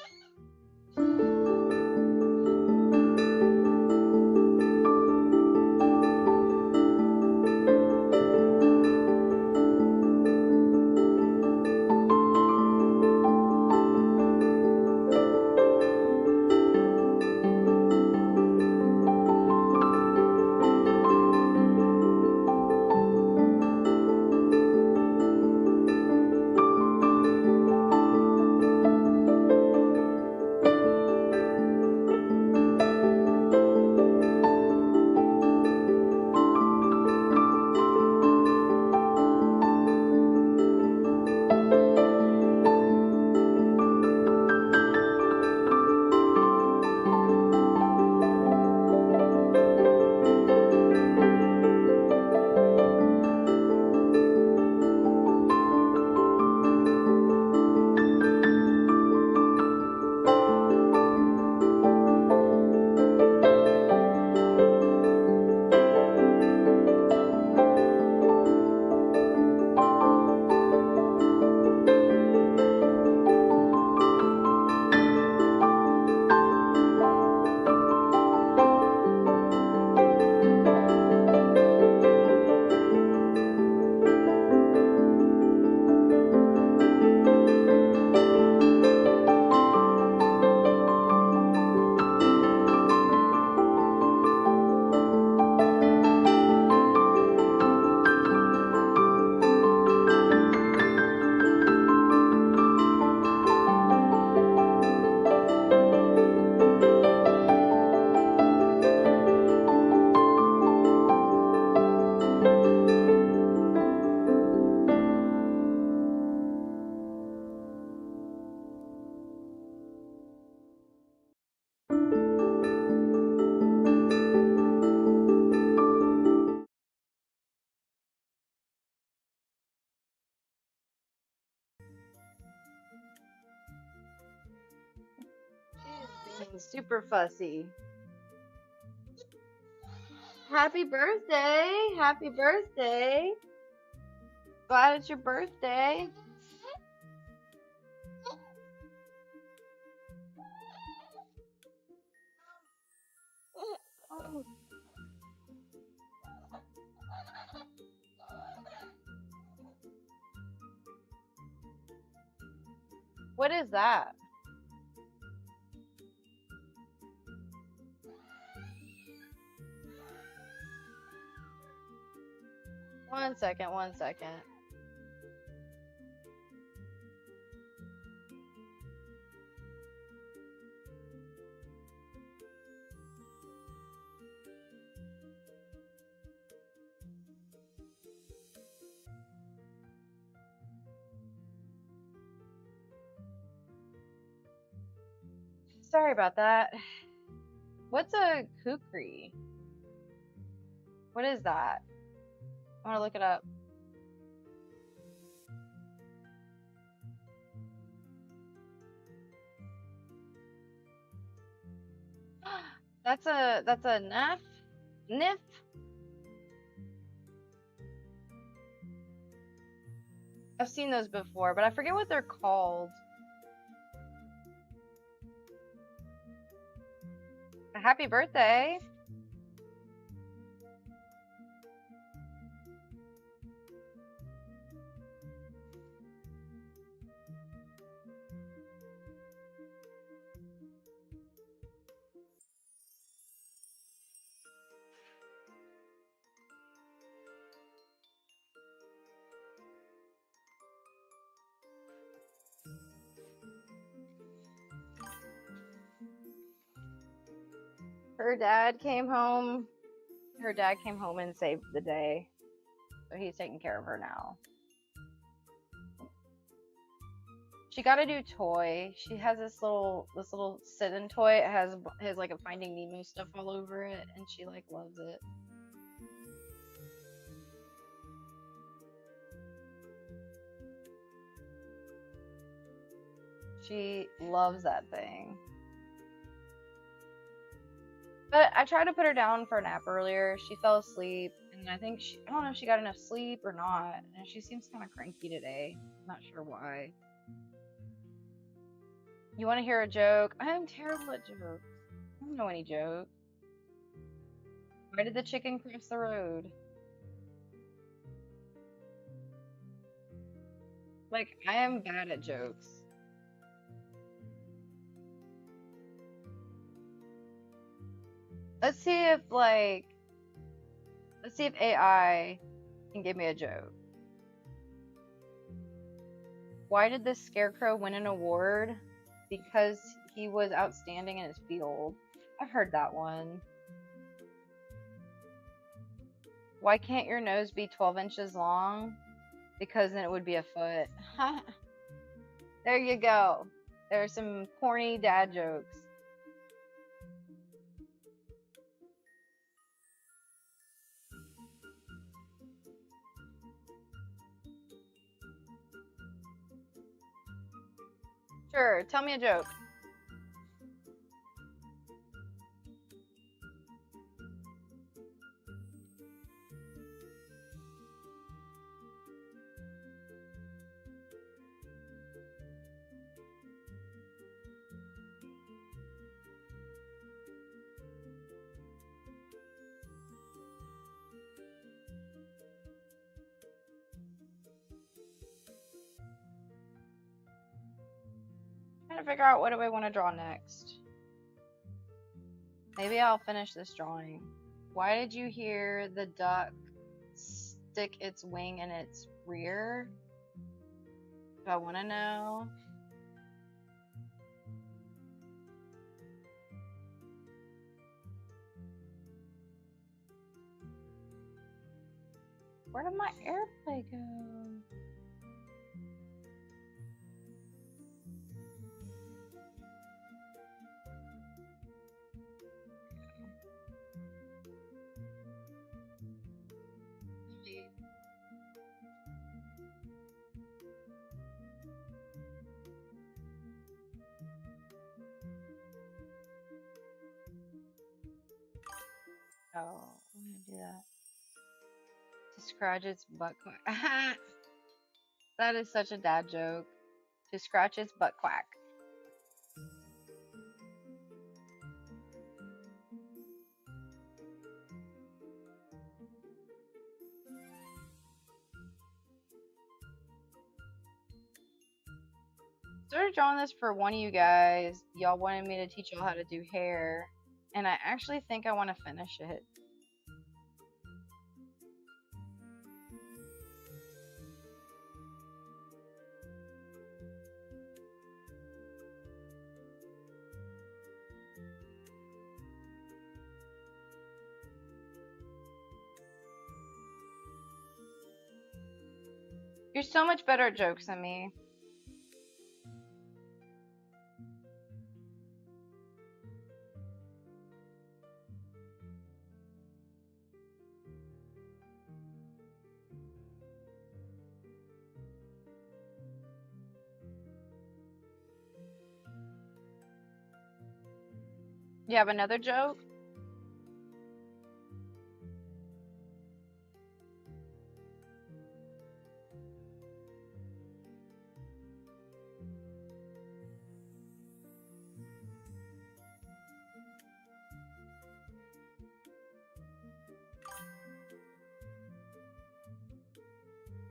Speaker 1: Super fussy. Happy birthday! Happy birthday! Glad it's your birthday. Oh. What is that? One second, one second. Sorry about that. What's a kukri? What is that? I want to look it up. That's a nif? Nif? I've seen those before, but I forget what they're called. Happy birthday. Her dad came home. Her dad came home and saved the day. So he's taking care of her now. She got a new toy. She has this little sit-in toy. It has like a Finding Nemo stuff all over it, and she like loves it. She loves that thing. But I tried to put her down for a nap earlier. She fell asleep, and I don't know if she got enough sleep or not. And she seems kind of cranky today. Not sure why. You want to hear a joke? I am terrible at jokes. I don't know any jokes. Why did the chicken cross the road? Like, I am bad at jokes. Let's see if AI can give me a joke. Why did the scarecrow win an award? Because he was outstanding in his field. I've heard that one. Why can't your nose be 12 inches long? Because then it would be a foot. There you go. There are some corny dad jokes. Sure, tell me a joke. Trying to figure out what do I want to draw next. Maybe I'll finish this drawing. Why did you hear the duck stick its wing in its rear? Do I want to know? Where did my airplay go? Oh, I'm gonna do that. To scratch its butt quack. That is such a dad joke. To scratch its butt quack. Started drawing this for one of you guys. Y'all wanted me to teach y'all how to do hair, and I actually think I want to finish it. You're so much better at jokes than me. You have another joke?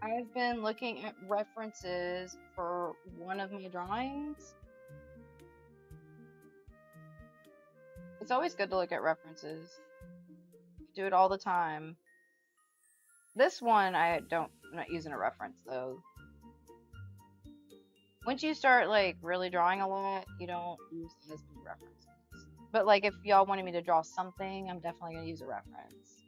Speaker 1: I've been looking at references for one of my drawings. It's always good to look at references. Do it all the time. This one I'm not using a reference though. Once you start like really drawing a lot, you don't use as many references. But like if y'all wanted me to draw something, I'm definitely gonna use a reference.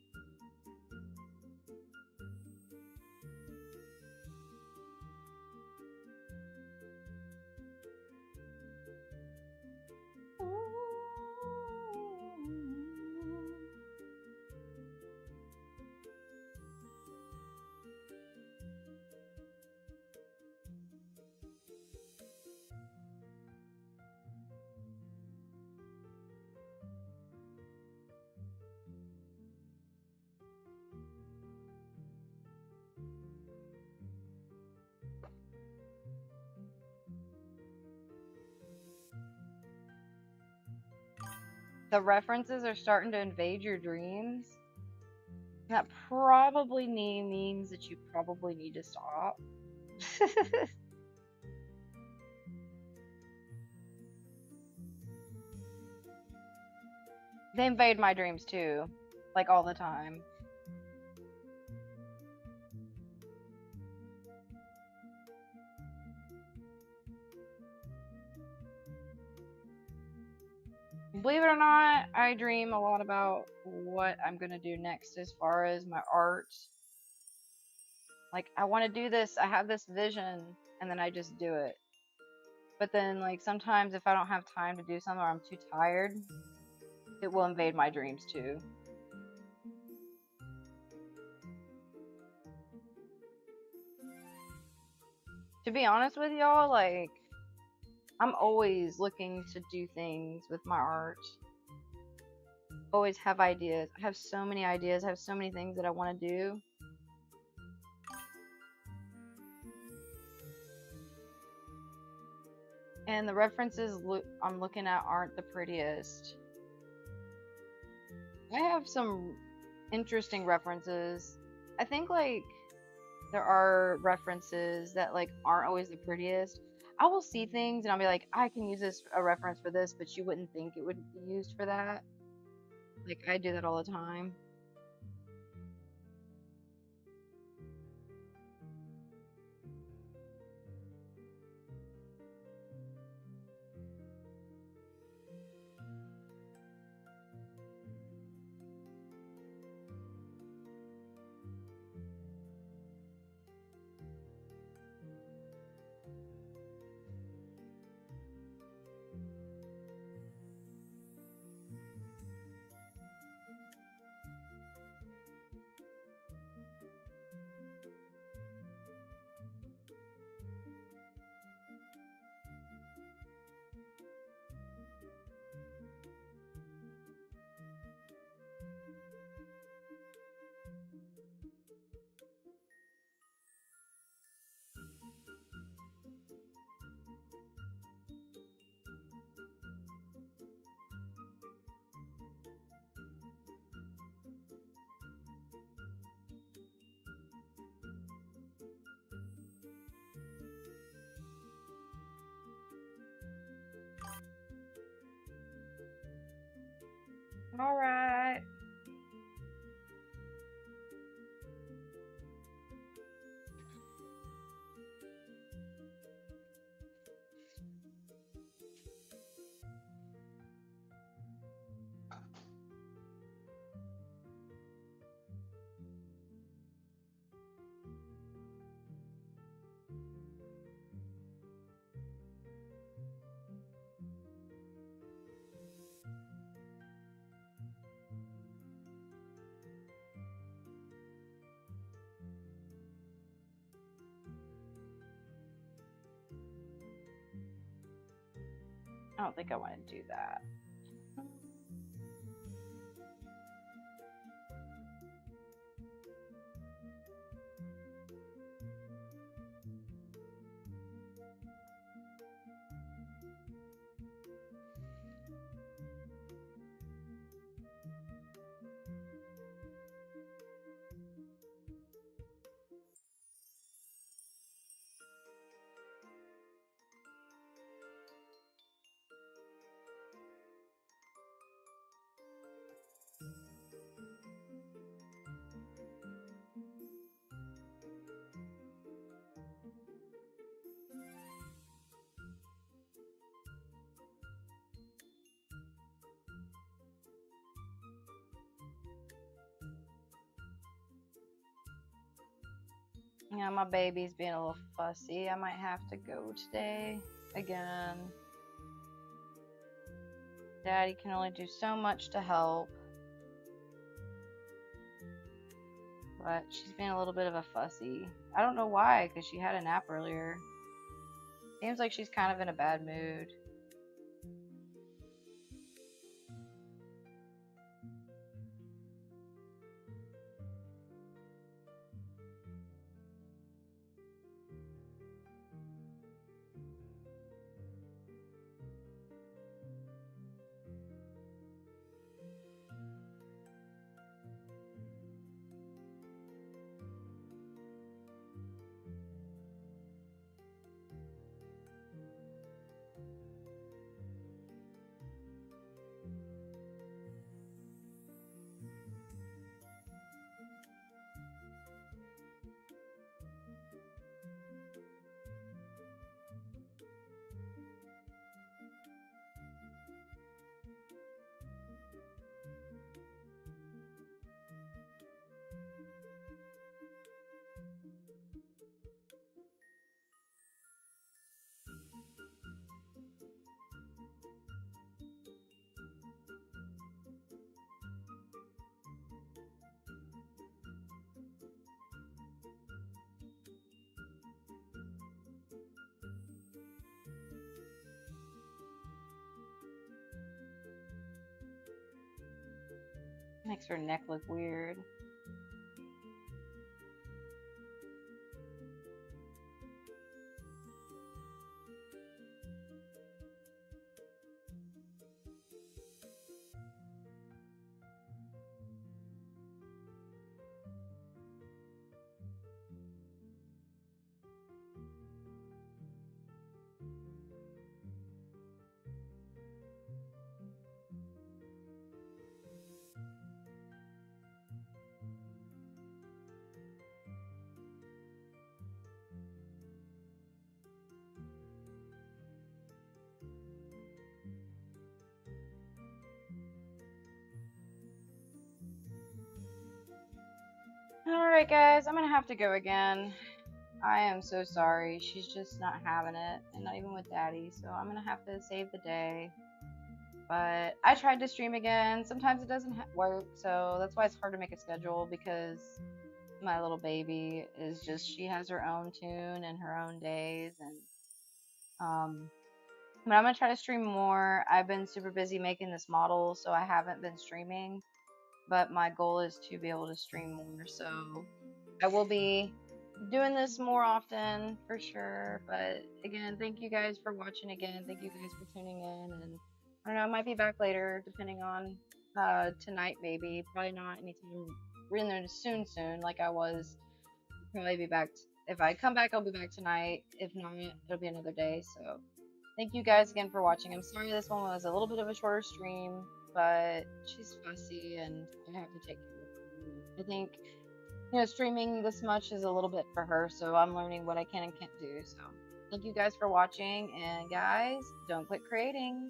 Speaker 1: The references are starting to invade your dreams. That probably means that you probably need to stop. They invade my dreams too, like all the time. Believe it or not, I dream a lot about what I'm gonna do next as far as my art. Like, I want to do this, I have this vision, and then I just do it. But then, like, sometimes if I don't have time to do something or I'm too tired, it will invade my dreams too. To be honest with y'all, like, I'm always looking to do things with my art. Always have ideas. I have so many ideas. I have so many things that I want to do. And the references I'm looking at aren't the prettiest. I have some interesting references. I think, like, there are references that, like, aren't always the prettiest. I will see things and I'll be like, I can use a reference for this, but you wouldn't think it would be used for that. Like, I do that all the time. All right. I don't think I want to do that. Yeah, my baby's being a little fussy. I might have to go today again. Daddy can only do so much to help. But she's being a little bit of a fussy. I don't know why, because she had a nap earlier. Seems like she's kind of in a bad mood. Makes her neck look weird. Alright, guys, I'm gonna have to go again. I am so sorry. She's just not having it, and not even with Daddy, so I'm gonna have to save the day. But I tried to stream again. Sometimes it doesn't work, so that's why it's hard to make a schedule, because my little baby is just, she has her own tune and her own days, and but I'm gonna try to stream more. I've been super busy making this model, so I haven't been streaming, but my goal is to be able to stream more, so I will be doing this more often for sure. But again, thank you guys for watching again. Thank you guys for tuning in, and I don't know, I might be back later depending on tonight, maybe. Probably not anytime really soon like I was. Probably be back if I come back, I'll be back tonight. If not, it'll be another day. So thank you guys again for watching. I'm sorry this one was a little bit of a shorter stream. but she's fussy and I have to take care of her. I think, streaming this much is a little bit for her, so I'm learning what I can and can't do. So, thank you guys for watching, and guys, don't quit creating.